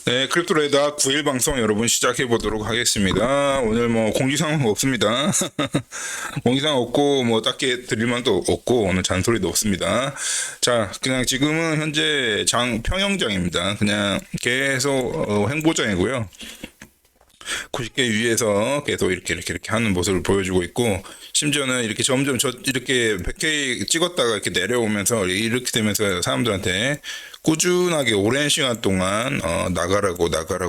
네, 크립토레이더 9일 방송 여러분 시작해 보도록 하겠습니다. 오늘 뭐 공지사항 없습니다. 공지사항 없고 뭐 딱히 드릴 만도 없고 오늘 잔소리도 없습니다. 자, 그냥 지금은 현재 평형장입니다. 그냥 계속 행보장이고요. 90개 위에서 계속 이렇게 하는 모습을 보여주고 있고, 심지어는 이렇게 점점 이렇게 100K 찍었다가 이렇게 내려오면서 이렇게 되면서 사람들한테 꾸준하게 오랜 시간 동안 나가라고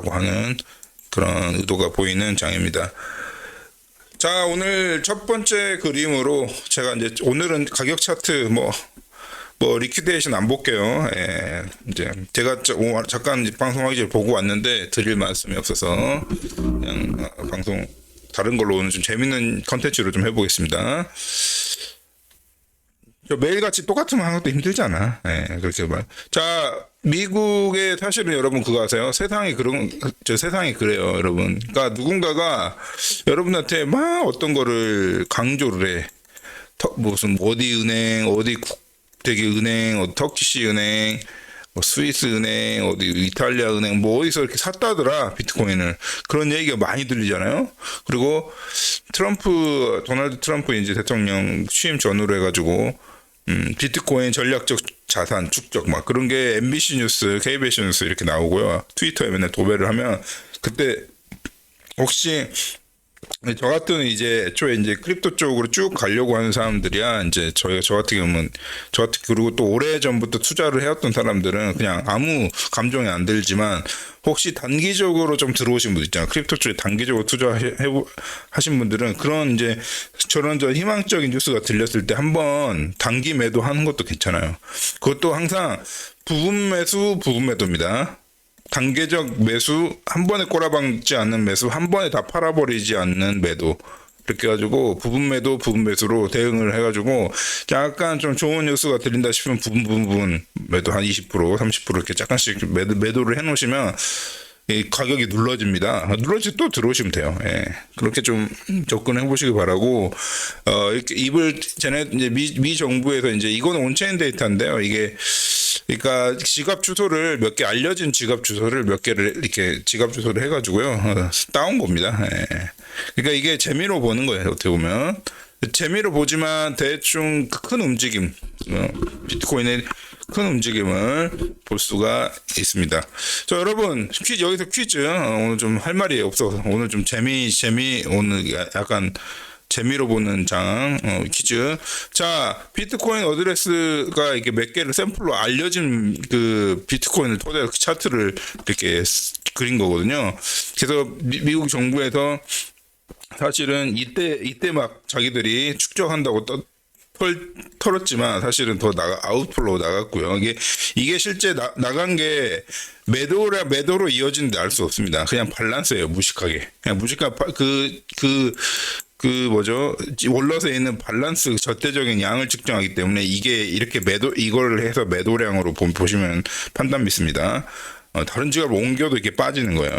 하는 그런 의도가 보이는 장입니다. 자, 오늘 첫 번째 그림으로 제가 이제 오늘은 가격 차트 리퀴데이션 안 볼게요. 예, 이제 제가 잠깐 방송하기 전에 보고 왔는데 드릴 말씀이 없어서 그냥 방송 다른 걸로 오늘 좀 재밌는 컨텐츠로 좀 해보겠습니다. 매일같이 똑같으면 하는 것도 힘들잖아. 예, 그렇게 말. 자, 미국에 사실은 여러분 그거 아세요? 세상이 그래요, 여러분. 그러니까 누군가가 여러분한테 막 어떤 거를 강조를 해. 무슨 어디 은행, 어디 되게 은행, 터키시 은행, 스위스 은행, 어디 이탈리아 은행, 어디서 이렇게 샀다더라 비트코인을. 그런 얘기가 많이 들리잖아요. 그리고 도널드 트럼프 이제 대통령 취임 전후로 해가지고 비트코인 전략적 자산 축적 막 그런 게 MBC 뉴스, KBS 뉴스 이렇게 나오고요. 트위터에 맨날 도배를 하면 그때 혹시 저 같은 이제 애초에 이제 크립토 쪽으로 쭉 가려고 하는 사람들이야. 이제 저 같은 경우는 그리고 또 오래 전부터 투자를 해왔던 사람들은 그냥 아무 감정이 안 들지만 혹시 단기적으로 좀 들어오신 분 있잖아요. 크립토 쪽에 단기적으로 하신 분들은 그런 이제 저런 희망적인 뉴스가 들렸을 때 한번 단기 매도하는 것도 괜찮아요. 그것도 항상 부분 매도입니다. 단계적 매수, 한 번에 꼬라박지 않는 매수, 한 번에 다 팔아버리지 않는 매도. 이렇게 해가지고 부분 매수로 대응을 해가지고 약간 좀 좋은 뉴스가 들린다 싶으면 부분 매도 한 20%, 30% 이렇게 약간씩 매도를 해놓으시면 이 가격이 눌러집니다. 눌러지 또 들어오시면 돼요. 예. 그렇게 좀 접근해 보시기 바라고. 이렇게 이제 미 정부에서 이제 이거는 온체인 데이터인데요. 이게 그러니까 알려진 지갑 주소를 몇 개를 이렇게 지갑 주소를 해가지고요 따온 겁니다. 예. 그러니까 이게 재미로 보는 거예요. 어떻게 보면 재미로 보지만 대충 큰 움직임, 비트코인의 큰 움직임을 볼 수가 있습니다. 자, 여러분 여기서 퀴즈. 오늘 좀 할 말이 없어서 오늘 좀 오늘 약간 재미로 보는 퀴즈. 자, 비트코인 어드레스가 이렇게 몇 개를 샘플로 알려진 그 비트코인을 토대로 차트를 이렇게 그린 거거든요. 그래서 미국 정부에서 사실은 이때 막 자기들이 축적한다고 털었지만 사실은 더 아웃플로우 나갔고요. 이게 실제 나간 게 매도로 이어지는데 알 수 없습니다. 그냥 밸런스예요. 무식하게. 그냥 월넛에 있는 밸런스 절대적인 양을 측정하기 때문에 이게 이렇게 이걸 해서 매도량으로 보시면 판단 믿습니다. 다른 지갑으로 옮겨도 이렇게 빠지는 거예요.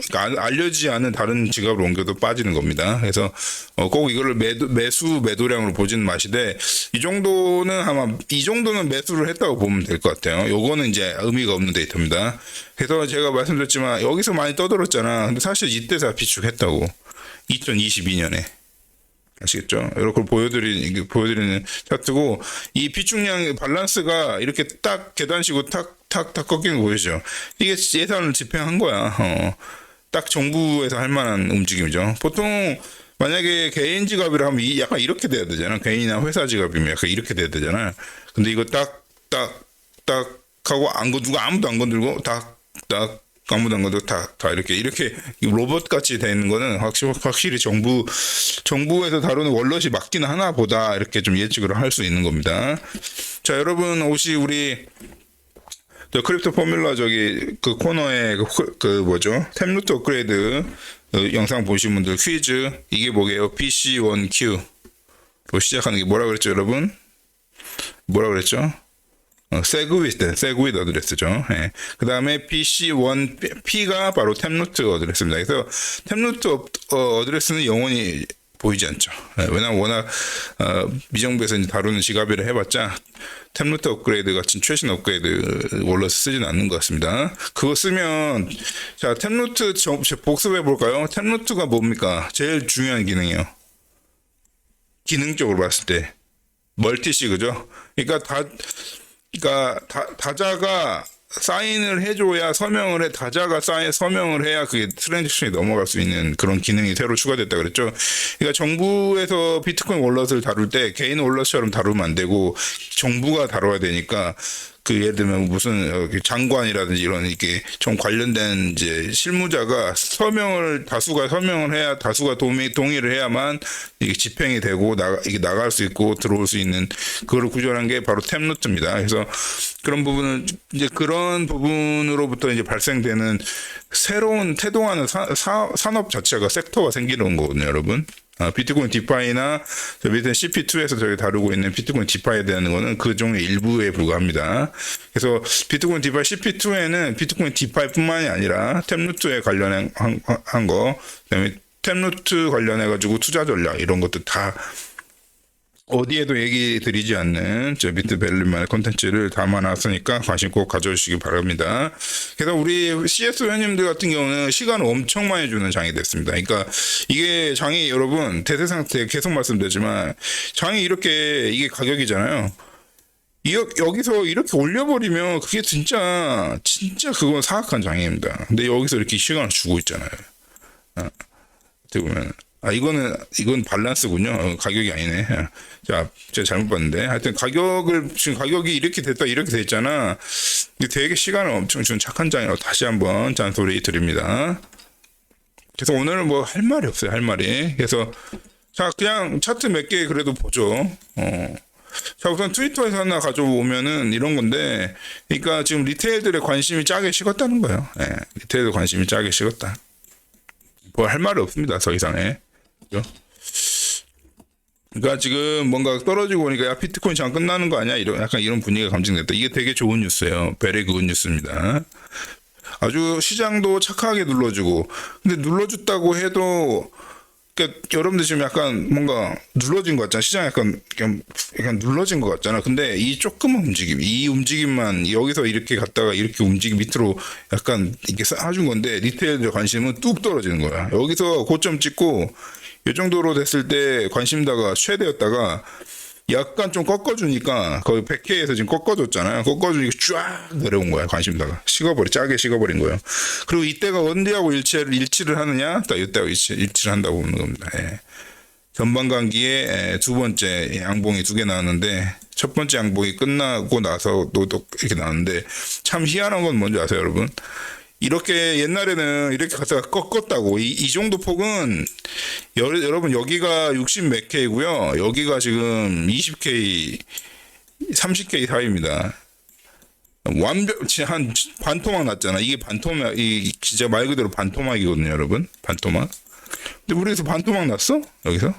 그러니까 알려지지 않은 다른 지갑으로 옮겨도 빠지는 겁니다. 그래서 꼭 이거를 매도량으로 보지는 마시되 이 정도는 매수를 했다고 보면 될 것 같아요. 요거는 이제 의미가 없는 데이터입니다. 그래서 제가 말씀드렸지만 여기서 많이 떠들었잖아. 근데 사실 이때서 비축했다고. 2022년에. 아시겠죠? 이렇게 보여드리는 차트고, 이 비축량 밸런스가 이렇게 딱 계단식으로 탁 꺾이는 거 보이죠? 이게 예산을 집행한 거야. 딱 정부에서 할 만한 움직임이죠. 보통 만약에 개인 지갑이라 하면 약간 이렇게 돼야 되잖아. 개인이나 회사 지갑이면 약간 이렇게 돼야 되잖아. 근데 이거 딱 하고 누가 아무도 안 건들고 아무도 안 건들고 다 이렇게 로봇 같이 되는 거는 확실히 정부에서 다루는 월넛이 맞긴 하나 보다 이렇게 좀 예측을 할 수 있는 겁니다. 자, 여러분 혹시 우리 크립토 포뮬러 그 코너에 템루트 업그레이드 영상 보신 분들 퀴즈. 이게 뭐게요? PC1Q로 시작하는 게 뭐라 그랬죠, 여러분? 뭐라 그랬죠? 세그윗 어드레스죠. 예. 그 다음에 PC1P가 바로 템루트 어드레스입니다. 그래서 템루트 어드레스는 영원히 보이지 않죠. 왜냐면 워낙 미정부에서 이제 다루는 지갑이라 해봤자 템루트 업그레이드 같은 최신 업그레이드 월러스 쓰지는 않는 것 같습니다. 그거 쓰면 자 템루트 복습해 볼까요? 템루트가 뭡니까? 제일 중요한 기능이에요. 기능적으로 봤을 때 멀티시 그죠? 그러니까 다자가 사인을 해줘야 다자가 서명을 해야 그게 트랜잭션이 넘어갈 수 있는 그런 기능이 새로 추가됐다 그랬죠. 그러니까 정부에서 비트코인 월렛을 다룰 때 개인 월렛처럼 다루면 안 되고 정부가 다뤄야 되니까 그 예를 들면 무슨 장관이라든지 이런 이게 좀 관련된 이제 실무자가 다수가 서명을 해야 다수가 동의를 해야만 이게 집행이 되고 이게 나갈 수 있고 들어올 수 있는 그걸 구조한 게 바로 템루트입니다. 그래서 그런 부분은 이제 그런 부분으로부터 이제 발생되는 새로운 태동하는 산업 자체가 섹터가 생기는 거거든요, 여러분. 비트코인 디파이나 저 밑에 CP2에서 저희 다루고 있는 비트코인 디파이에 대한 거는 그 종의 일부에 불과합니다. 그래서 비트코인 디파이 CP2에는 비트코인 디파이뿐만이 아니라 템루트에 관련한 거, 그다음에 템루트 관련해 가지고 투자 전략 이런 것도 다 어디에도 얘기 드리지 않는 저 비트밸류만의 콘텐츠를 담아놨으니까 관심 꼭 가져주시기 바랍니다. 그래서 우리 CS 회원님들 같은 경우는 시간을 엄청 많이 주는 장이 됐습니다. 그러니까 이게 장이 여러분 대세상태 계속 말씀드리지만 장이 이게 가격이잖아요. 여기서 이렇게 올려버리면 그게 진짜 그건 사악한 장애입니다. 근데 여기서 이렇게 시간을 주고 있잖아요. 어떻게 보면. 이건 밸런스군요. 가격이 아니네. 자, 제가 잘못 봤는데. 하여튼 지금 가격이 이렇게 됐잖아. 되게 시간을 엄청 준 착한 장이라고 다시 한번 잔소리 드립니다. 그래서 오늘은 뭐 할 말이 없어요. 할 말이. 그래서, 자, 그냥 차트 몇 개 그래도 보죠. 자, 우선 트위터에서 하나 가져오면은 이런 건데, 그러니까 지금 리테일들의 관심이 짜게 식었다는 거예요. 리테일들 관심이 짜게 식었다. 뭐 할 말이 없습니다. 더 이상에. 그죠? 그러니까 지금 뭔가 떨어지고 보니까 야 비트코인 장 끝나는 거 아니야? 약간 이런 분위기가 감정됐다. 이게 되게 좋은 뉴스예요. 베리 굿 뉴스입니다. 아주 시장도 착하게 눌러주고 근데 눌러줬다고 해도 그러니까 여러분들 지금 약간 뭔가 눌러진 것 같잖아. 시장 약간 눌러진 것 같잖아. 근데 이 조그만 이 움직임만 여기서 이렇게 갔다가 이렇게 밑으로 약간 이렇게 쌓아준 건데 리테일들 관심은 뚝 떨어지는 거야. 여기서 고점 찍고 이 정도로 됐을 때 관심다가 최대였다가 약간 좀 꺾어주니까 거의 100K에서 지금 꺾어줬잖아요. 꺾어주니까 쫙 내려온 거야. 관심다가 짜게 식어버린 거예요. 그리고 이때가 언제하고 일치를 하느냐? 딱 이때하고 일치를 한다고 보는 겁니다. 전반감기에 두 번째 양봉이 2개 나왔는데 첫 번째 양봉이 끝나고 나서 또 이렇게 나왔는데 참 희한한 건 뭔지 아세요, 여러분? 이렇게 옛날에는 이렇게 갖다가 꺾었다고 이 정도 폭은 여러분 여기가 60 몇 K고요. 여기가 지금 20K 30K 사이입니다. 한 반토막 났잖아. 이게 반토막 진짜 말 그대로 반토막이거든요, 여러분. 반토막. 근데 우리에서 반토막 났어? 여기서?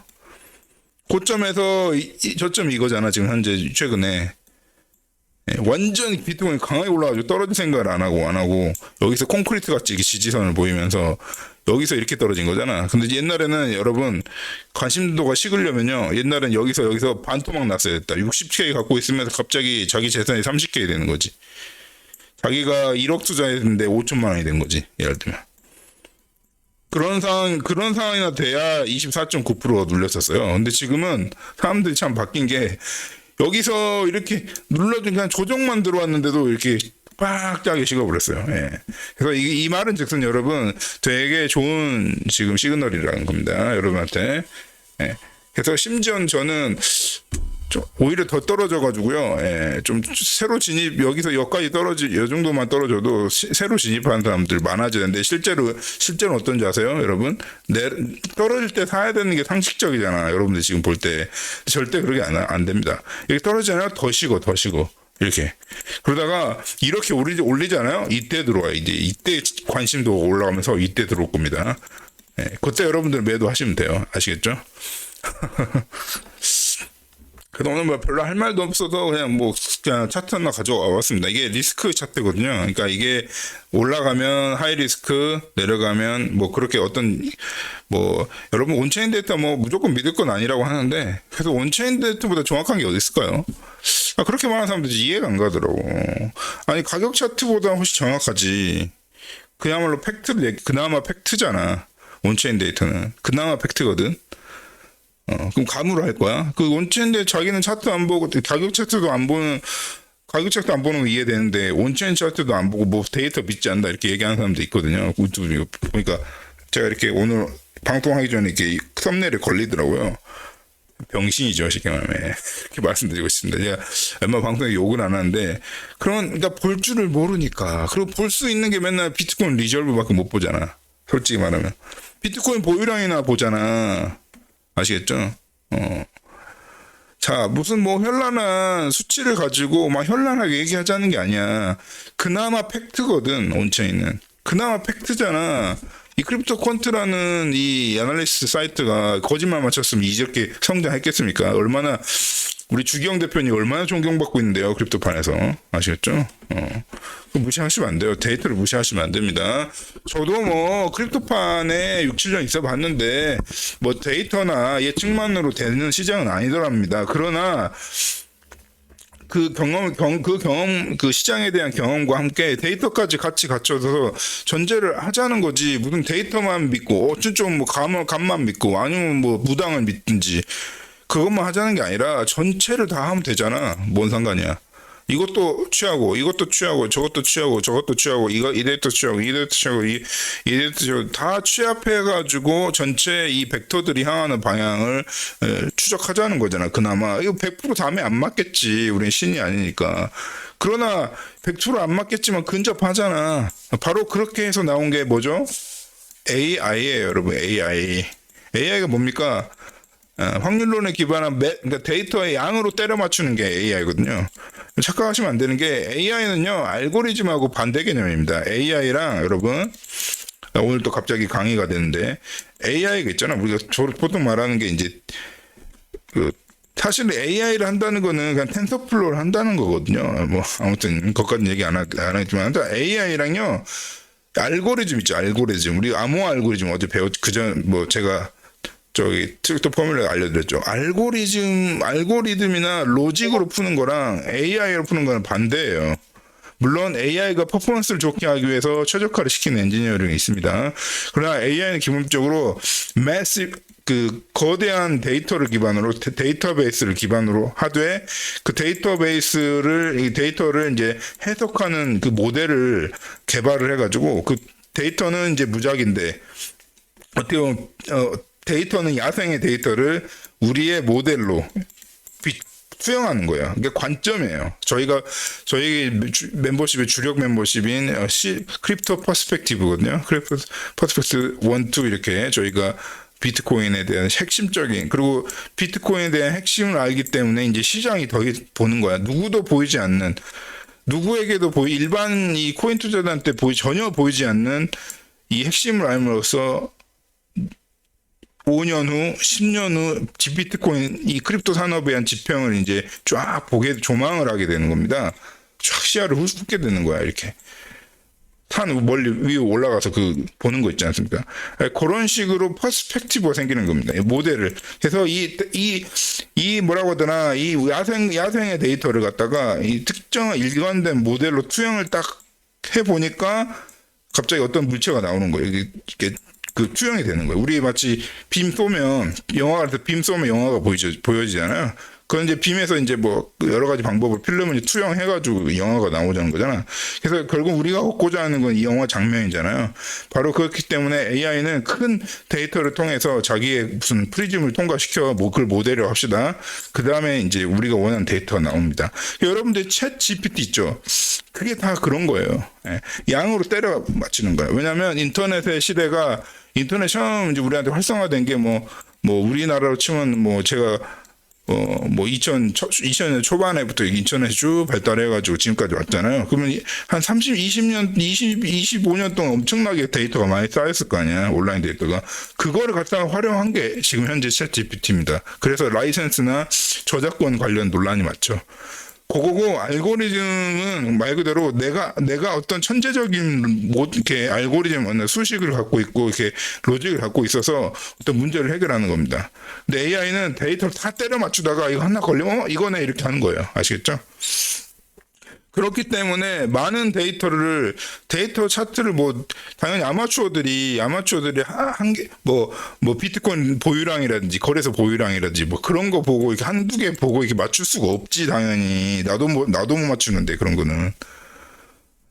고점에서 저점 이거잖아. 지금 현재 최근에. 완전히 비트코인이 강하게 올라가지고 떨어질 생각을 안 하고 여기서 콘크리트 같이 지지선을 보이면서 여기서 이렇게 떨어진 거잖아. 근데 옛날에는 여러분 관심도가 식으려면요. 옛날엔 여기서 반토막 났어야 됐다. 60K 갖고 있으면서 갑자기 자기 재산이 30K 되는 거지. 자기가 1억 투자했는데 5천만 원이 된 거지. 예를 들면. 그런 상황이나 돼야 24.9% 눌렸었어요. 근데 지금은 사람들이 참 바뀐 게 여기서 이렇게 눌러준 그냥 조정만 들어왔는데도 이렇게 빡 짜게 식어버렸어요. 그래서 이 말은 즉슨 여러분 되게 좋은 지금 시그널이라는 겁니다. 여러분한테. 그래서 심지어 저는 좀 오히려 더 떨어져가지고요. 좀 새로 여기서 여기까지 이 정도만 떨어져도 새로 진입하는 사람들 많아지는데 실제로 어떤지 아세요, 여러분? 떨어질 때 사야 되는 게 상식적이잖아. 여러분들 지금 볼 때 절대 그렇게 안 됩니다. 여기 떨어지잖아요, 더 식어. 이렇게 그러다가 이렇게 올리잖아요. 이때 들어와 이때 관심도 올라가면서 이때 들어올 겁니다. 그때 여러분들 매도하시면 돼요. 아시겠죠? 그래서 오늘 뭐 별로 할 말도 없어서 그냥 뭐 그냥 차트 하나 가져와 봤습니다. 이게 리스크 차트거든요. 그러니까 이게 올라가면 하이 리스크, 내려가면 뭐 그렇게 어떤 뭐 여러분 온체인 데이터 뭐 무조건 믿을 건 아니라고 하는데 그래서 온체인 데이터보다 정확한 게 어디 있을까요? 아, 그렇게 말하는 사람들이 이해가 안 가더라고. 아니 가격 차트보다 훨씬 정확하지. 그야말로 그나마 팩트잖아. 온체인 데이터는 그나마 팩트거든. 그럼 감으로 할 거야? 그 온체인데 자기는 차트 안 보고 가격 차트도 안 보는 가격 차트 안 보는 거 이해되는데 온체인 차트도 안 보고 뭐 데이터 믿지 않는다 이렇게 얘기하는 사람도 있거든요. 보니까 제가 이렇게 오늘 방송하기 전에 이렇게 썸네일에 걸리더라고요. 병신이죠, 쉽게 말하면. 이렇게 말씀드리고 있습니다. 제가 얼마 방송에 욕은 안 하는데, 그러니까 볼 줄을 모르니까. 그리고 볼 수 있는 게 맨날 비트코인 리저브밖에 못 보잖아. 솔직히 말하면. 비트코인 보유량이나 보잖아. 아시겠죠? 자, 무슨 뭐 현란한 수치를 가지고 막 현란하게 얘기하자는 게 아니야. 그나마 팩트거든, 온체인은. 그나마 팩트잖아. 이 크립토 퀀트라는 이 애널리스트 사이트가 거짓말 맞췄으면 이렇게 성장했겠습니까? 얼마나 우리 주기영 대표님 얼마나 존경받고 있는데요, 크립토판에서. 아시겠죠? 무시하시면 안 돼요. 데이터를 무시하시면 안 됩니다. 저도 뭐 크립토판에 6, 7년 있어 봤는데 뭐 데이터나 예측만으로 되는 시장은 아니더랍니다. 그러나 그 시장에 대한 경험과 함께 데이터까지 같이 갖춰서 전제를 하자는 거지. 무슨 데이터만 믿고, 좀 뭐 감만 믿고, 아니면 뭐 무당을 믿든지, 그것만 하자는 게 아니라 전체를 다 하면 되잖아. 뭔 상관이야. 이것도 취하고, 이것도 취하고, 저것도 취하고, 저것도 취하고, 이 데이터 취하고, 이 데이터 취하고, 이 데이터 취하고, 다 취합해가지고 전체 이 벡터들이 향하는 방향을 추적하자는 거잖아. 그나마. 이거 100% 다음에 안 맞겠지. 우린 신이 아니니까. 그러나 100%안 맞겠지만 근접하잖아. 바로 그렇게 해서 나온 게 뭐죠? AI예요, 여러분. AI. AI가 뭡니까? 확률론에 기반한 그러니까 데이터의 양으로 때려 맞추는 게 AI거든요. 착각하시면 안 되는 게 AI는요 알고리즘하고 반대 개념입니다. AI랑 여러분 오늘 또 갑자기 강의가 되는데 AI가 있잖아. 우리가 보통 말하는 게 이제 사실 AI를 한다는 거는 그냥 텐서플로우를 한다는 거거든요. 뭐 아무튼 그것까지 얘기 안 하지만 AI랑요 알고리즘 있죠. 알고리즘 우리 암호 알고리즘 어제 그전 뭐 제가 저기 트릭터 포뮬러 알려드렸죠. 알고리즘이나 로직으로 푸는 거랑 AI로 푸는 거는 반대예요. 물론 AI가 퍼포먼스를 좋게 하기 위해서 최적화를 시키는 엔지니어링이 있습니다. 그러나 AI는 기본적으로 거대한 데이터를 기반으로 데이터베이스를 기반으로 하되 그 데이터를 이제 해석하는 그 모델을 개발을 해가지고 그 데이터는 이제 무작인데 어떻게 보면 데이터는 야생의 데이터를 우리의 모델로 수용하는 거예요. 이게 관점이에요. 저희 멤버십의 주력 멤버십인 크립토 퍼스펙티브거든요. 크립토 퍼스펙티브 1, 2 이렇게 저희가 비트코인에 대한 핵심적인 그리고 비트코인에 대한 핵심을 알기 때문에 이제 시장이 더 보는 거야. 누구도 보이지 않는 누구에게도 일반 이 코인 투자자한테 전혀 보이지 않는 이 핵심을 알므로써 5년 후, 10년 후 비트코인 이 크립토 산업에 대한 지평을 이제 쫙 조망을 하게 되는 겁니다. 쫙 시야를 훑게 되는 거야 이렇게. 산 멀리 위에 올라가서 보는 거 있지 않습니까? 그런 식으로 퍼스펙티브가 생기는 겁니다. 모델을. 그래서 이 뭐라고 하더나 이 야생의 데이터를 갖다가 이 특정한 일관된 모델로 투영을 딱 해보니까 갑자기 어떤 물체가 나오는 거예요. 이게 투영이 되는 거예요. 우리 마치 빔 쏘면 영화가 보여지잖아요. 그건 이제 빔에서 이제 뭐 여러 가지 방법을 필름을 투영해가지고 영화가 나오자는 거잖아. 그래서 결국 우리가 얻고자 하는 건 이 영화 장면이잖아요. 바로 그렇기 때문에 AI는 큰 데이터를 통해서 자기의 무슨 프리즘을 통과시켜 그걸 모델을 합시다. 그 다음에 이제 우리가 원하는 데이터가 나옵니다. 여러분들 챗 GPT 있죠? 그게 다 그런 거예요. 양으로 때려 맞추는 거예요. 왜냐하면 인터넷의 시대가 인터넷 처음 이제 우리한테 활성화된 게 뭐 우리나라로 치면 뭐 제가 뭐 2000년 초반에부터 인터넷이 쭉 발달해가지고 지금까지 왔잖아요. 그러면 한 25년 동안 엄청나게 데이터가 많이 쌓였을 거 아니야. 온라인 데이터가. 그거를 갖다가 활용한 게 지금 현재 챗 GPT입니다. 그래서 라이센스나 저작권 관련 논란이 많죠. 그거고 알고리즘은 말 그대로 내가 어떤 천재적인 뭐 이렇게 알고리즘 어느 수식을 갖고 있고 이렇게 로직을 갖고 있어서 어떤 문제를 해결하는 겁니다. 근데 AI는 데이터를 다 때려 맞추다가 이거 하나 걸리면 이거네 이렇게 하는 거예요. 아시겠죠? 그렇기 때문에 많은 데이터 차트를 뭐 당연히 아마추어들이 한 개 뭐 비트코인 보유량이라든지 거래소 보유량이라든지 뭐 그런 거 보고 이렇게 한두 개 보고 이렇게 맞출 수가 없지. 당연히 나도 못 맞추는데 그런 거는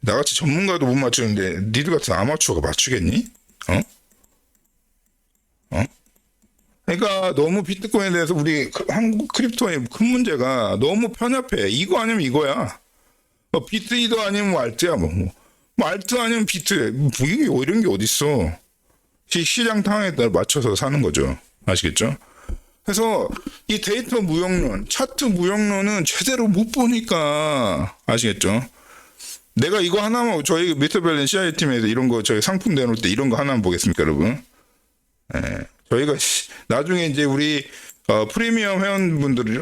나같이 전문가도 못 맞추는데 니들 같은 아마추어가 맞추겠니? 어? 어? 그러니까 너무 비트코인에 대해서 우리 한국 크립토의 큰 문제가 너무 편협해. 이거 아니면 이거야. 뭐 비트이더 아니면 뭐 알트야 뭐 알트 아니면 비트 뭐 이게 이런 게 어딨어. 시장 상황에 따라 맞춰서 사는 거죠. 아시겠죠? 그래서 이 데이터 무역론, 차트 무역론은 제대로 못 보니까 아시겠죠? 내가 이거 하나만 저희 미스터밸런 CIA 팀에서 이런 거 저희 상품 내놓을 때 이런 거 하나만 보겠습니까, 여러분? 예. 저희가 나중에 이제 우리 프리미엄 회원분들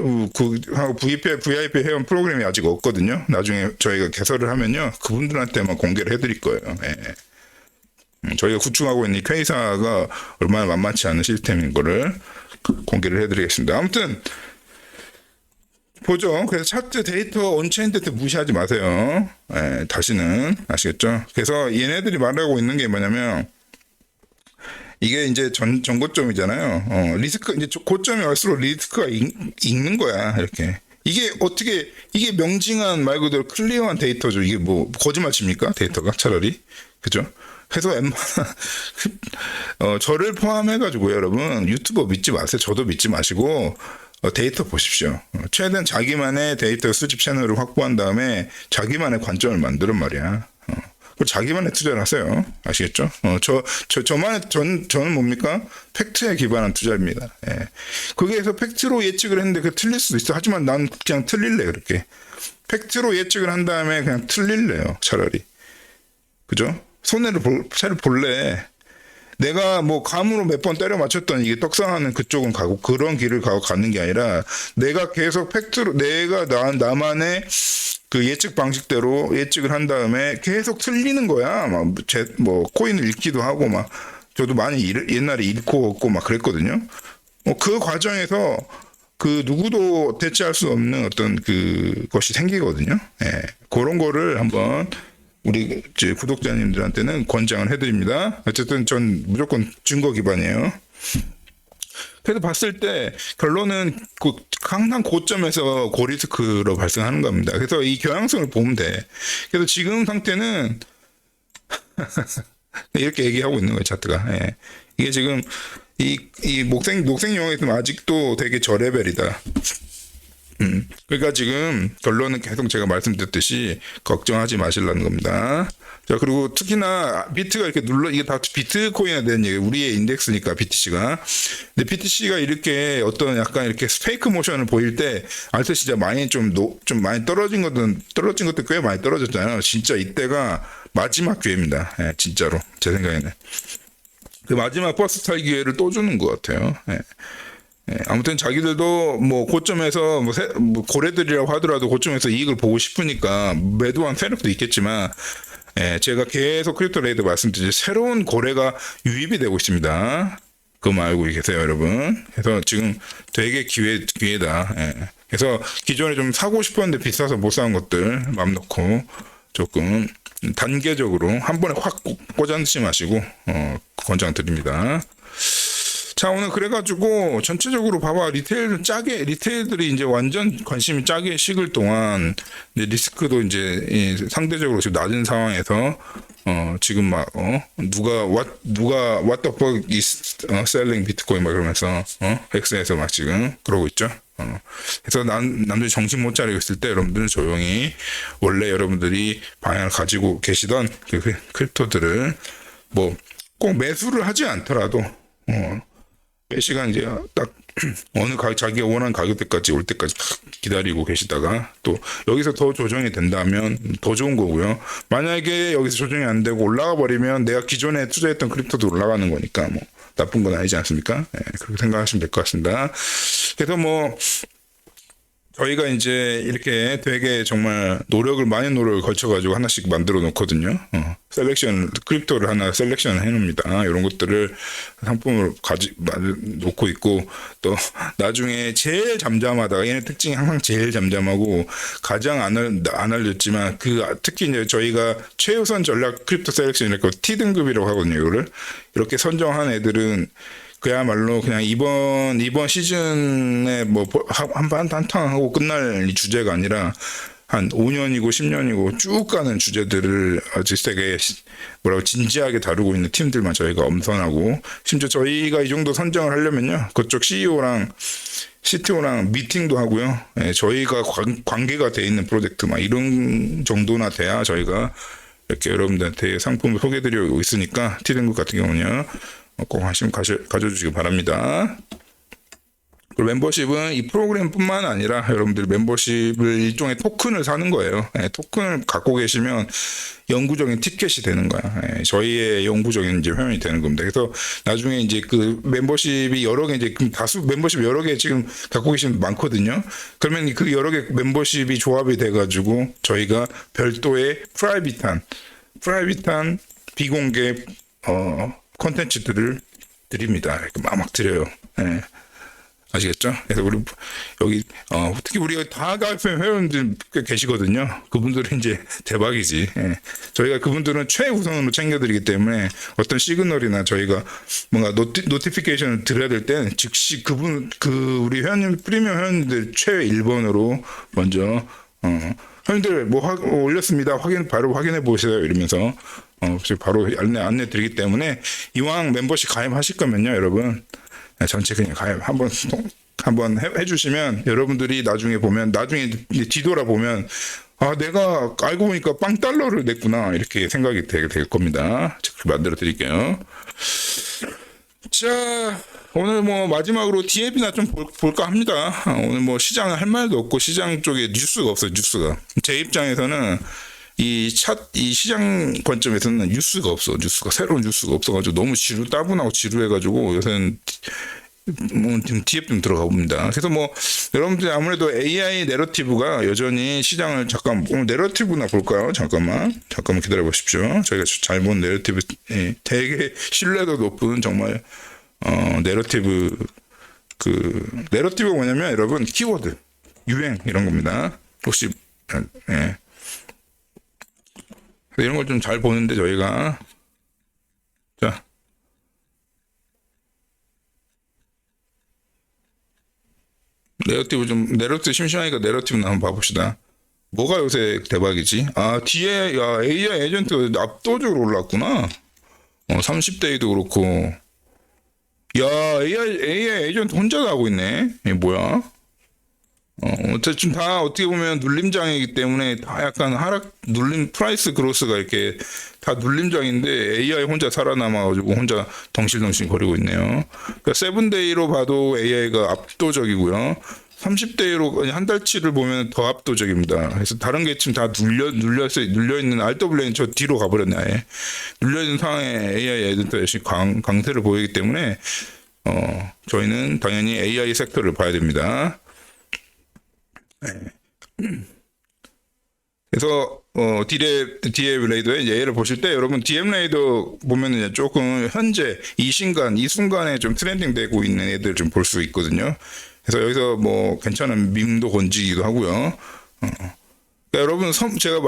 하고 VIP 회원 프로그램이 아직 없거든요. 나중에 저희가 개설을 하면요, 그분들한테만 공개를 해드릴 거예요. 예. 저희가 구축하고 있는 이 K사가 얼마나 만만치 않은 시스템인 거를 공개를 해드리겠습니다. 아무튼 보죠. 그래서 차트 데이터 온체인 데이터 무시하지 마세요. 예, 다시는 아시겠죠? 그래서 얘네들이 말하고 있는 게 뭐냐면 이게 이제 전고점이잖아요. 리스크, 이제 고점이 갈수록 리스크가 익는 거야, 이렇게. 이게 어떻게, 이게 명징한 말 그대로 클리어한 데이터죠. 이게 뭐, 거짓말 칩니까? 데이터가 차라리. 그죠? 그래서 저를 포함해가지고 여러분, 유튜버 믿지 마세요. 저도 믿지 마시고, 데이터 보십시오. 최대한 자기만의 데이터 수집 채널을 확보한 다음에 자기만의 관점을 만드는 말이야. 자기만의 투자를 하세요. 아시겠죠? 저는 뭡니까? 팩트에 기반한 투자입니다. 예. 거기에서 팩트로 예측을 했는데 그 틀릴 수도 있어. 하지만 난 그냥 틀릴래, 그렇게. 팩트로 예측을 한 다음에 그냥 틀릴래요, 차라리. 그죠? 손해를 볼래. 내가 뭐 감으로 몇 번 때려 맞췄더니 이게 떡상하는 그쪽은 가고 그런 길을 가는 게 아니라 내가 계속 팩트로 내가 나만의 그 예측 방식대로 예측을 한 다음에 계속 틀리는 거야. 뭐 코인을 읽기도 하고 막 저도 많이 옛날에 읽고 얻고 막 그랬거든요. 그 과정에서 그 누구도 대체할 수 없는 어떤 그것이 생기거든요. 예. 그런 거를 한번 우리 구독자님들한테는 권장을 해드립니다. 어쨌든 전 무조건 증거 기반이에요. 그래서 봤을 때 결론은 항상 고점에서 고리스크로 발생하는 겁니다. 그래서 이 경향성을 보면 돼. 그래서 지금 상태는 이렇게 얘기하고 있는 거예요, 차트가. 예. 이게 지금 이 녹색용에서는 아직도 되게 저레벨이다. 그러니까 지금 결론은 계속 제가 말씀드렸듯이 걱정하지 마시라는 겁니다. 자, 그리고 특히나 비트가 이렇게 이게 다 비트코인에 대한 얘기, 우리의 인덱스니까 BTC가. 근데 BTC가 이렇게 어떤 약간 이렇게 페이크 모션을 보일 때, 알트 진짜 많이 좀 많이 떨어진 것도 꽤 많이 떨어졌잖아요. 진짜 이때가 마지막 기회입니다. 예, 진짜로. 제 생각에는. 그 마지막 버스 탈 기회를 또 주는 것 같아요. 예. 예, 아무튼 자기들도 뭐 고점에서 뭐 고래들이라고 하더라도 고점에서 이익을 보고 싶으니까 매도한 세력도 있겠지만, 예, 제가 계속 크립토 레이더 말씀드린 새로운 고래가 유입이 되고 있습니다. 그거 알고 계세요, 여러분? 그래서 지금 되게 기회다. 예. 그래서 기존에 좀 사고 싶었는데 비싸서 못 산 것들 마음 놓고 조금 단계적으로 한 번에 확 꽂아넣지 마시고 권장드립니다. 자, 오늘 그래가지고 전체적으로 봐봐. 리테일들이 이제 완전 관심이 짜게 식을 동안 이제 리스크도 이제 상대적으로 지금 낮은 상황에서 지금 막 누가 what the fuck is selling 비트코인 막 그러면서 엑스에서 막 지금 그러고 있죠. 그래서 남들이 정신 못 차리고 있을 때 여러분들은 조용히 원래 여러분들이 방향을 가지고 계시던 그 크립토들을 뭐 꼭 매수를 하지 않더라도 몇 시간 이제 딱 어느 자기가 원하는 가격대까지 올 때까지 기다리고 계시다가 또 여기서 더 조정이 된다면 더 좋은 거고요. 만약에 여기서 조정이 안 되고 올라가 버리면 내가 기존에 투자했던 크립토도 올라가는 거니까 뭐 나쁜 건 아니지 않습니까? 네, 그렇게 생각하시면 될 것 같습니다. 그래서 뭐 저희가 이제 이렇게 되게 정말 노력을 걸쳐가지고 하나씩 만들어 놓거든요. 셀렉션, 크립토를 하나 셀렉션 해 놓습니다. 이런 것들을 상품으로 놓고 있고, 또 나중에 제일 잠잠하다가, 얘네 특징이 항상 제일 잠잠하고, 가장 안 알렸지만, 특히 이제 저희가 최우선 전략 크립토 셀렉션이라고 T등급이라고 하거든요. 이거를. 이렇게 선정한 애들은 그야말로 그냥 이번 시즌에 뭐 한탕 하고 끝날 주제가 아니라 한 5년이고 10년이고 쭉 가는 주제들을 아주 되게 진지하게 다루고 있는 팀들만 저희가 엄선하고, 심지어 저희가 이 정도 선정을 하려면요, 그쪽 CTO랑 미팅도 하고요. 예, 저희가 관계가 돼 있는 프로젝트 막 이런 정도나 돼야 저희가 이렇게 여러분들한테 상품을 소개드리고 있으니까, T등급 같은 경우는요, 꼭 관심 가져주시기 바랍니다. 그리고 멤버십은 이 프로그램뿐만 아니라 여러분들 멤버십을 일종의 토큰을 사는 거예요. 예, 토큰을 갖고 계시면 영구적인 티켓이 되는 거야. 예, 저희의 영구적인 이제 회원이 되는 겁니다. 그래서 나중에 이제 그 멤버십이 여러 개, 이제 다수 멤버십 여러 개 지금 갖고 계시는 분 많거든요. 그러면 그 여러 개 멤버십이 조합이 돼가지고 저희가 별도의 프라이빗한 비공개 콘텐츠들을 드립니다. 이렇게 막 드려요. 예. 아시겠죠? 그래서 우리 여기 특히 우리가 다가FM 회원들 꽤 계시거든요. 그분들은 이제 대박이지. 예. 저희가 그분들은 최우선으로 챙겨드리기 때문에 어떤 시그널이나 저희가 뭔가 노티피케이션을 드려야 될 때는 즉시 우리 프리미엄 회원들 최 1번으로 먼저 회원들 올렸습니다. 바로 확인해 보세요. 이러면서 바로 안내 드리기 때문에, 이왕 멤버십 가입하실 거면요, 여러분, 전체 그냥 가입 한번 해주시면, 여러분들이 나중에 뒤돌아보면, 아, 내가 알고 보니까 $0 냈구나, 이렇게 생각이 되게 될 겁니다. 그렇게 만들어 드릴게요. 자, 오늘 마지막으로 DAP나 좀 볼까 합니다. 오늘 시장 할 말도 없고, 시장 쪽에 뉴스가 없어요, 뉴스가. 제 입장에서는 이 시장 관점에서는 새로운 뉴스가 없어가지고 너무 따분하고 지루해가지고 요새는 지금 DF 좀 들어가 봅니다. 그래서 여러분들이 아무래도 AI 내러티브가 여전히 시장을 오늘 내러티브나 볼까요? 잠깐만 기다려 보십시오. 저희가 잘 본 내러티브, 되게 신뢰도 높은 정말 내러티브가 뭐냐면, 여러분, 키워드, 유행 이런 겁니다. 혹시 이런 걸 좀 잘 보는데, 저희가 자, 내러티브 심심하니까 내러티브 한번 봐봅시다. 뭐가 요새 대박이지? 뒤에 AI 에이전트 압도적으로 올랐구나. 30대에도 그렇고, AI 에이전트 혼자 하고 있네. 이게 뭐야? 어쨌든 다 어떻게 보면 눌림장이기 때문에 다 약간 프라이스 그로스가 이렇게 다 눌림장인데, AI 혼자 살아남아가지고 혼자 덩실덩실 거리고 있네요. 그러니까 세븐데이로 봐도 AI가 압도적이고요. 30데이로 한 달치를 보면 더 압도적입니다. 그래서 다른 게 지금 다 눌려있는 RW는 저 뒤로 가버렸네, 아예. 눌려있는 상황에 AI 애들도 열심히 강세를 보이기 때문에, 저희는 당연히 AI 섹터를 봐야 됩니다. 그래서 DM 레이더의 예를 보실 때, 여러분 DM 레이더 보면은 조금 현재 이 순간에 좀 트렌딩 되고 있는 애들 좀 볼 수 있거든요. 그래서 여기서 괜찮은 밈도 건지기도 하고요. 그러니까 여러분, 제가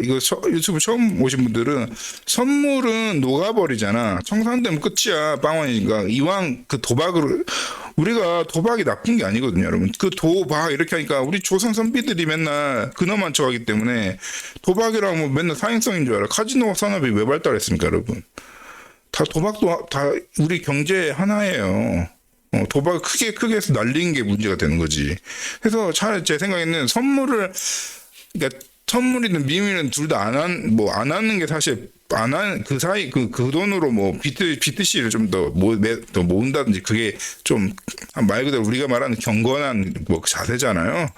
이거 유튜브 처음 오신 분들은, 선물은 녹아버리잖아. 청산되면 끝이야, 빵원이니까. 이왕 우리가 도박이 나쁜 게 아니거든요, 여러분. 도박 이렇게 하니까 우리 조선 선비들이 맨날 근엄한 척 하기 때문에, 도박이랑 맨날 사행성인 줄 알아. 카지노 산업이 왜 발달했습니까, 여러분? 도박도 다 우리 경제 하나예요. 도박 크게 해서 날리는 게 문제가 되는 거지. 그래서 제 생각에는 그러니까 선물이든 밈이든 둘 다 안 하는 게 사실, 그 사이, 그 돈으로 BTC를 좀 더 모은다든지, 그게 좀, 말 그대로 우리가 말하는 경건한 자세잖아요.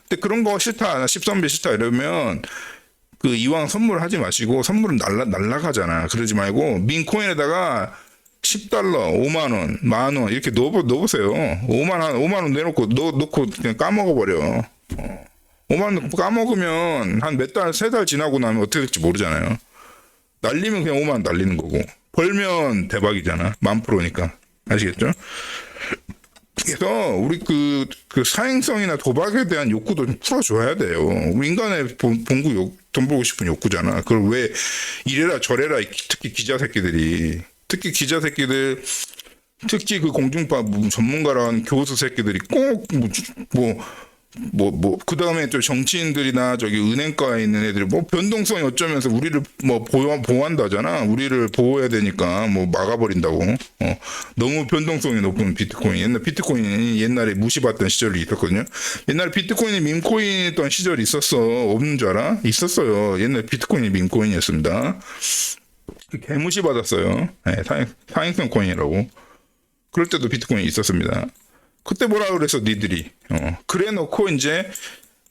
근데 그런 거 싫다, 13배 싫다 이러면, 이왕 선물 하지 마시고, 선물은 날라가잖아. 그러지 말고, 민코인에다가 10달러, 5만 원, 만 원 이렇게 넣어보세요. 5만 원 내놓고 넣고 그냥 까먹어버려. 5만 원 넣고 까먹으면 한 몇 달, 3달 지나고 나면 어떻게 될지 모르잖아요. 날리면 그냥 5만 원 날리는 거고 벌면 대박이잖아. 10,000%니까. 아시겠죠? 그래서 우리 그 사행성이나 도박에 대한 욕구도 좀 풀어줘야 돼요. 우리 인간의 본구 돈 벌고 싶은 욕구잖아. 그걸 왜 이래라 저래라 특히 기자 새끼들 특히 그 공중파 전문가라는 교수 새끼들이 꼭 그 다음에 또 정치인들이나 저기 은행가에 있는 애들이 뭐 변동성이 어쩌면서 우리를 뭐 보호한다잖아. 우리를 보호해야 되니까 뭐 막아버린다고. 너무 변동성이 높은 비트코인. 비트코인이 옛날에 무시받던 시절이 있었거든요. 옛날에 비트코인이 밈코인이었던 시절이 있었어. 없는 줄 알아? 있었어요. 옛날에 비트코인이 밈코인이었습니다. 개무시 받았어요. 네, 사행성 코인이라고. 그럴 때도 비트코인이 있었습니다. 그때 뭐라 그래서 니들이 그래 놓고 이제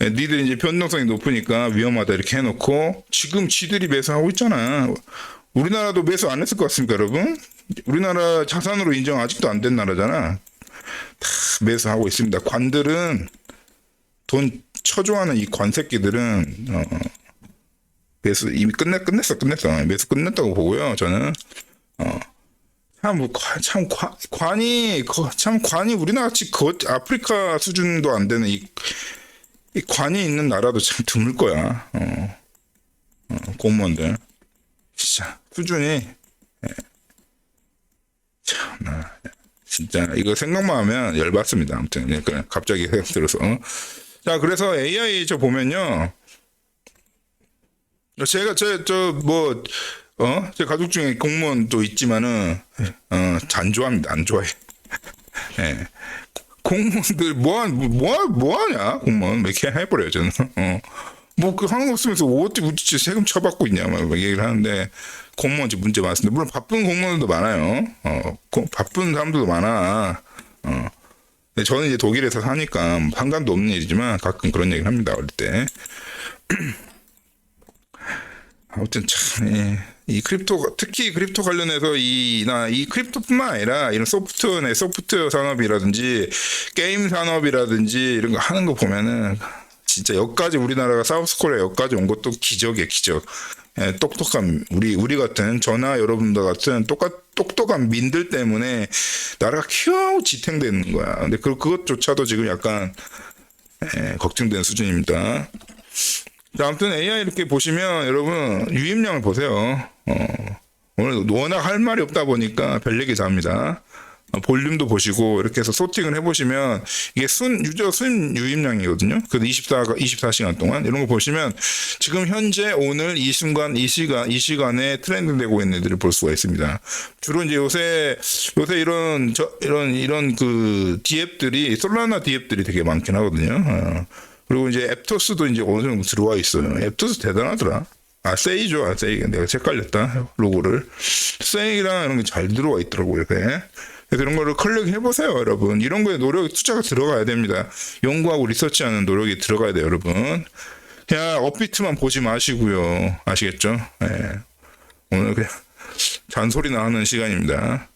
니들이 이제 변동성이 높으니까 위험하다 이렇게 해놓고 지금 지들이 매수하고 있잖아. 우리나라도 매수 안 했을 것 같습니까, 여러분? 우리나라 자산으로 인정 아직도 안 된 나라잖아. 다 매수하고 있습니다. 관들은 돈 쳐줘하는 이 관새끼들은 매수 이미 끝냈어. 매수 끝냈다고 보고요. 저는 관이 우리나라 같이 아프리카 수준도 안 되는 이 관이 있는 나라도 참 드물 거야. 공무원들 진짜 수준이 참나 진짜 이거 생각만 하면 열받습니다. 아무튼 그러니까 갑자기 생각 들어서 자 그래서 AI 저 보면요. 제가 제 가족 중에 공무원도 있지만은, 안 좋아합니다. 안 좋아해. 예. 공무원들, 뭐하냐? 공무원. 몇 개 해버려요, 저는. 그 한국 쓰면서 어찌 세금 쳐받고 있냐, 막 얘기를 하는데, 공무원 지금 문제 많습니다. 물론 바쁜 공무원들도 많아요. 바쁜 사람들도 많아. 근데 저는 이제 독일에서 사니까 상관도 없는 일이지만 가끔 그런 얘기를 합니다, 어릴 때. 아무튼 참, 이 크립토, 특히 크립토 관련해서 이 크립토뿐만 아니라 이런 소프트웨어 산업이라든지 게임 산업이라든지 이런 거 하는 거 보면은 진짜 여기까지 우리나라가 사우스코리아 여기까지 온 것도 기적이에요, 기적. 예, 똑똑한 우리 같은 저나 여러분들 같은 똑똑한 민들 때문에 나라가 겨우 지탱되는 거야. 근데 그것조차도 지금 약간 걱정되는 수준입니다. 자, 아무튼 AI 이렇게 보시면 여러분 유입량을 보세요. 오늘 워낙 할 말이 없다 보니까 별 얘기 다 합니다. 볼륨도 보시고 이렇게 해서 소팅을 해보시면 이게 유저 순 유입량이거든요. 그래서 24시간 동안 이런 거 보시면 지금 현재 오늘 이 시간에 트렌드 되고 있는 애들을 볼 수가 있습니다. 주로 이제 요새 이런 그 디앱들이 솔라나 디앱들이 되게 많긴 하거든요. 그리고 이제 앱토스도 이제 어느 정도 들어와 있어요. 앱토스 대단하더라. 세이죠. 세이. 내가 헷갈렸다. 로고를. 세이랑 이런 게 잘 들어와 있더라고요. 이렇게. 그래서 이런 거를 클릭해보세요, 여러분. 이런 거에 투자가 들어가야 됩니다. 연구하고 리서치하는 노력이 들어가야 돼요, 여러분. 그냥 업비트만 보지 마시고요. 아시겠죠? 네. 오늘 그냥 잔소리나 하는 시간입니다.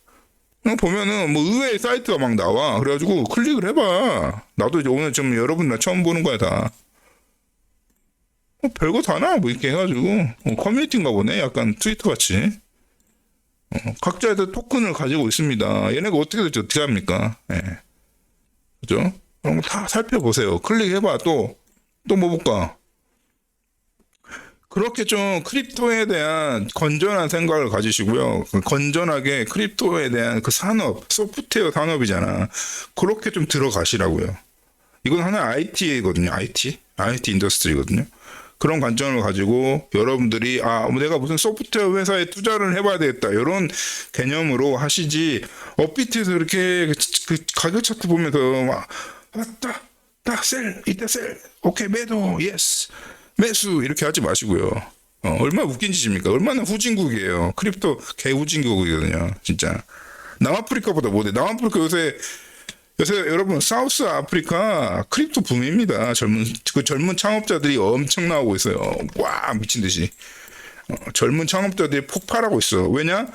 보면은 뭐 의외의 사이트가 막 나와. 그래가지고 클릭을 해봐. 나도 이제 오늘 좀 여러분 나 처음 보는 거야 다. 별거 다 나와 뭐 이렇게 해가지고 커뮤니티인가 보네. 약간 트위터 같이. 각자의 토큰을 가지고 있습니다. 얘네가 어떻게 될지 어떻게 합니까? 예. 그죠? 그런 거 다 살펴보세요. 클릭해봐. 또 뭐 볼까? 그렇게 좀 크립토에 대한 건전한 생각을 가지시고요. 건전하게 크립토에 대한 그 산업, 소프트웨어 산업이잖아. 그렇게 좀 들어가시라고요. 이건 하나 IT거든요. IT 인더스트리거든요. 그런 관점을 가지고 여러분들이 내가 무슨 소프트웨어 회사에 투자를 해봐야 되겠다. 이런 개념으로 하시지. 업비트에서 이렇게 그 가격 차트 보면서 이따 셀, 오케이 매도, 예스. 매수 이렇게 하지 마시고요. 얼마나 웃긴 짓입니까? 얼마나 후진국이에요. 크립토 개 후진국이거든요. 진짜. 남아프리카보다 못해. 남아프리카 요새 여러분 사우스 아프리카 크립토 붐입니다. 젊은 창업자들이 엄청 나오고 있어요. 와 미친 듯이. 젊은 창업자들이 폭발하고 있어. 왜냐?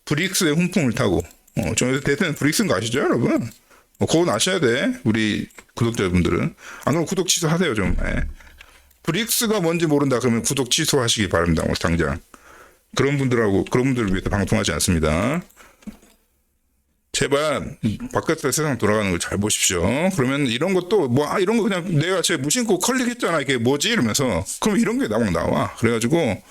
브릭스의 훈풍을 타고 저 대세는 브릭스인 거 아시죠, 여러분? 그건 아셔야 돼, 우리 구독자분들은. 안 그러면 구독 취소하세요 좀. 예. 브릭스가 뭔지 모른다 그러면 구독 취소하시기 바랍니다. 오늘 당장. 그런 분들을 위해서 방송하지 않습니다. 제발 바깥의 세상 돌아가는 걸 잘 보십시오. 그러면 이런 것도 이런 거 그냥 내가 제 무심코 클릭했잖아, 이게 뭐지 이러면서, 그럼 이런 게 나와. 그래가지고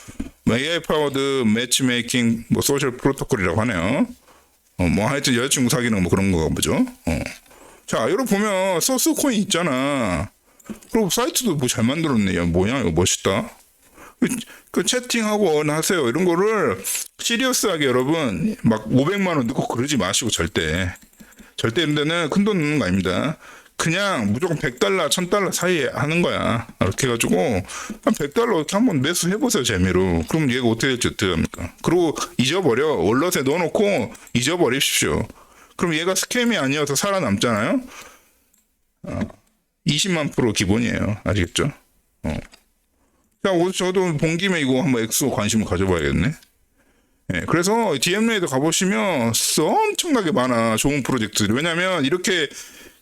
AI 파워드 매치메이킹 소셜 프로토콜이라고 하네요. 하여튼 여자친구 사귀는 그런 거가 뭐죠? 자, 여러분 보면 소스 코인 있잖아. 그리고 사이트도 잘 만들었네. 야, 뭐냐, 이거 멋있다. 그 채팅하고 하세요. 이런 거를 시리어스하게 여러분 막 500만 원 넣고 그러지 마시고 절대 이런 데는 큰 돈 넣는 거 아닙니다. 그냥 무조건 $100, $1000 사이에 하는 거야. 이렇게 해가지고 한 $100 이렇게 한번 매수해보세요, 재미로. 그럼 얘가 어떻게 될지 어떻게 합니까? 그리고 잊어버려. 월렛에 넣어놓고 잊어버리십시오. 그럼 얘가 스캠이 아니어서 살아남잖아요. 20만 프로 기본이에요. 아시겠죠? 자, 저도 본 김에 이거 한번 엑소 관심을 가져봐야겠네. 예, 그래서 DM레이더 가보시면 엄청나게 많아, 좋은 프로젝트들이. 왜냐면 이렇게,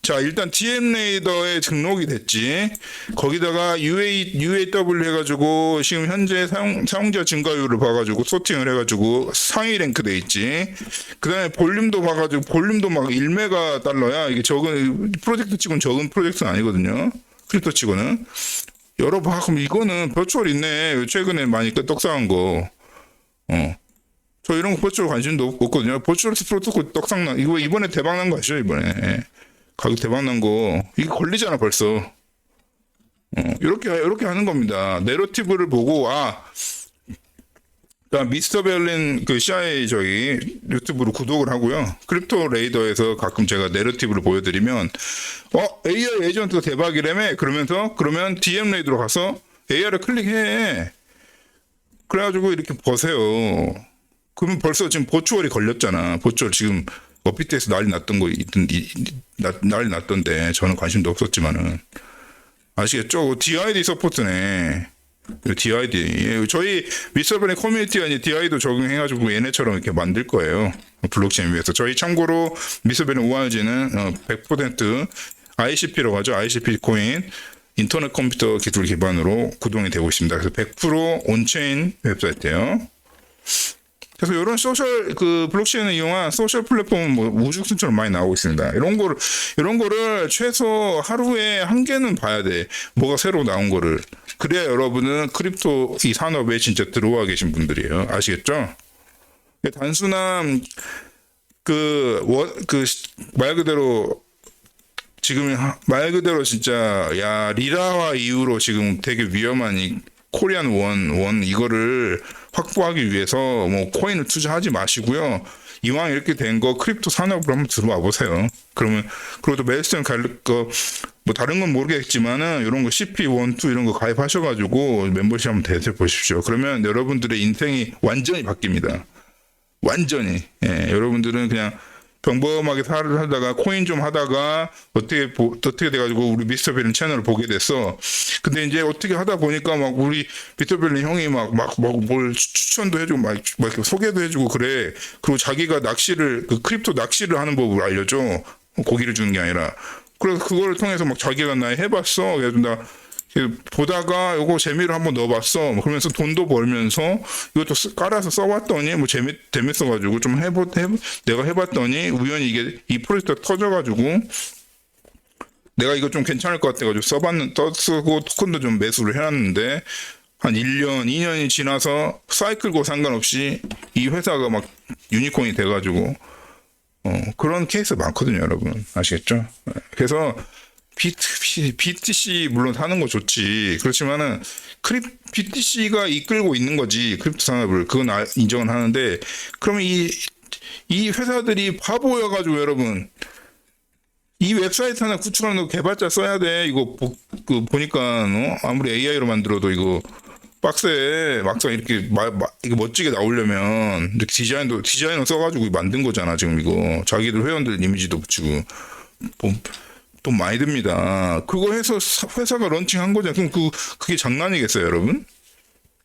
자, 일단 DM레이더에 등록이 됐지. 거기다가 UAW 해가지고 지금 현재 사용자 증가율을 봐가지고 소팅을 해가지고 상위 랭크 돼 있지. 그 다음에 볼륨도 봐가지고, 볼륨도 막 1메가 달러야. 이게 프로젝트 치고는 적은 프로젝트는 아니거든요. 크립토 치고는. 열어봐. 그럼 이거는 버추얼 있네. 최근에 많이 떡상한 거. 저 이런 거 버추얼 관심도 없거든요. 버추얼 프로토콜 떡상난, 이거 이번에 대박난 거 아시죠? 이번에. 예. 가격 대박난 거. 이거 걸리잖아, 벌써. 이렇게 하는 겁니다. 내러티브를 보고, 그러니까 미스터 벨린 CIA 유튜브로 구독을 하고요. 크립토 레이더에서 가끔 제가 내러티브를 보여드리면, AI 에이전트가 대박이라며? 그러면 DM 레이더로 가서 AI를 클릭해. 그래가지고 이렇게 보세요. 그러면 벌써 지금 버추얼이 걸렸잖아. 버추얼 지금 업비트에서 난리 났던데 저는 관심도 없었지만은. 아시겠죠? DID 서포트네. DID. 저희 미스터벨린 커뮤니티가 이제 DI도 적용해가지고 얘네처럼 이렇게 만들 거예요. 블록체인 위해서. 저희 참고로 미스터벨린 ORG는 100% ICP라고 하죠. ICP 코인 인터넷 컴퓨터 기술 기반으로 구동이 되고 있습니다. 그래서 100% 온체인 웹사이트예요. 그래서 이런 블록체인을 이용한 소셜 플랫폼은 우죽순처럼 많이 나오고 있습니다. 이런 거를 최소 하루에 한 개는 봐야 돼. 뭐가 새로 나온 거를. 그래야 여러분은 크립토 이 산업에 진짜 들어와 계신 분들이에요. 아시겠죠? 단순한 말 그대로 지금 말 그대로 진짜 리라화 이후로 지금 되게 위험한 이 코리안 원 이거를 확보하기 위해서 코인을 투자하지 마시고요. 이왕 이렇게 된 거 크립토 산업으로 한번 들어와 보세요. 그러면 그리고 또 멜스턴 다른 건 모르겠지만은 이런 거 CP1, 2 이런 거 가입하셔가지고 멤버십 한번 대세 보십시오. 그러면 여러분들의 인생이 완전히 바뀝니다. 완전히. 예, 여러분들은 그냥 평범하게 살다가 코인 좀 하다가 어떻게 돼가지고 우리 미스터벨린 채널을 보게 됐어. 근데 이제 어떻게 하다 보니까 막 우리 미스터벨린 형이 뭘 추천도 해주고 막 이렇게 소개도 해주고 그래. 그리고 자기가 크립토 낚시를 하는 법을 알려줘. 고기를 주는 게 아니라. 그래서 그거를 통해서 막 자기가 나 해봤어. 그래서 나 보다가 이거 재미로 한번 넣어봤어. 그러면서 돈도 벌면서 이것도 깔아서 써봤더니 재밌어가지고 좀 내가 해봤더니 우연히 이 프로젝트가 터져가지고 내가 이거 좀 괜찮을 것 같아가지고 쓰고 토큰도 좀 매수를 해놨는데 한 1년, 2년이 지나서 사이클과 상관없이 이 회사가 막 유니콘이 돼가지고 그런 케이스 많거든요, 여러분. 아시겠죠? 그래서 BTC 물론 사는 거 좋지. 그렇지만은 BTC가 이끌고 있는 거지, 크립토 산업을. 그건 인정은 하는데, 그러면 이 회사들이 바보여가지고 여러분 이 웹사이트 하나 구축하는 거 개발자 써야 돼. 이거 보니까 아무리 AI로 만들어도 이거 빡세. 막상 이렇게 이거 멋지게 나오려면 이렇게 디자이너 써가지고 만든 거잖아. 지금 이거 자기들 회원들 이미지도 붙이고 돈 많이 듭니다. 그거 해서 회사가 런칭한 거잖아요. 그럼 그게 장난이겠어요, 여러분?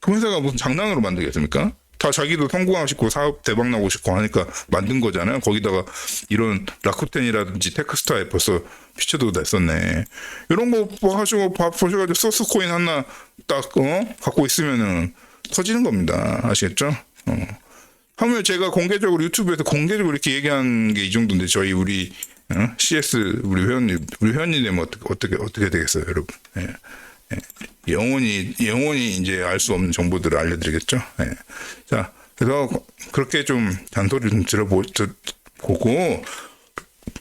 그 회사가 무슨 장난으로 만들겠습니까? 다 자기도 성공하고 싶고 사업 대박 나고 싶고 하니까 만든 거잖아요. 거기다가 이런 라쿠텐이라든지 테크스타에 벌써 피처도 냈었네. 이런 거 하시고 보셔가지고 소스 코인 하나 딱 갖고 있으면은 터지는 겁니다. 아시겠죠? 하면 제가 공개적으로 유튜브에서 공개적으로 이렇게 얘기한 게 이 정도인데 저희 우리 CS 우리 회원님 되면 어떻게 되겠어요, 여러분? 예. 영원히 이제 알 수 없는 정보들을 알려드리겠죠. 예. 자, 그래서 그렇게 좀 잔소리 좀 들어보고,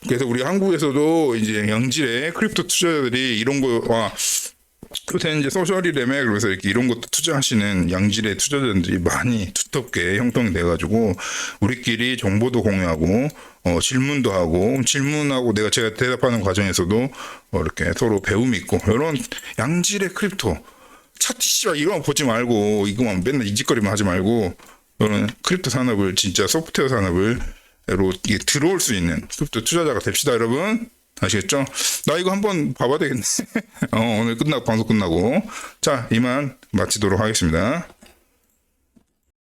그래서 우리 한국에서도 이제 양질의 크립토 투자자들이 이런 거와 요새 이제 소셜이라며 그래서 이렇게 이런 것도 투자하시는 양질의 투자자들이 많이 두텁게 형성이 돼가지고 우리끼리 정보도 공유하고 질문도 하고 질문하고 제가 대답하는 과정에서도 이렇게 서로 배움이 있고 이런 양질의 크립토 차트 씨발 이거 보지 말고 이거만 맨날 이짓거리만 하지 말고 이런 크립토 산업을 진짜 소프트웨어 산업을 로 이게 들어올 수 있는 크립토 투자자가 됩시다, 여러분. 아시겠죠? 나 이거 한번 봐봐야 되겠네. 오늘 방송 끝나고. 자, 이만 마치도록 하겠습니다.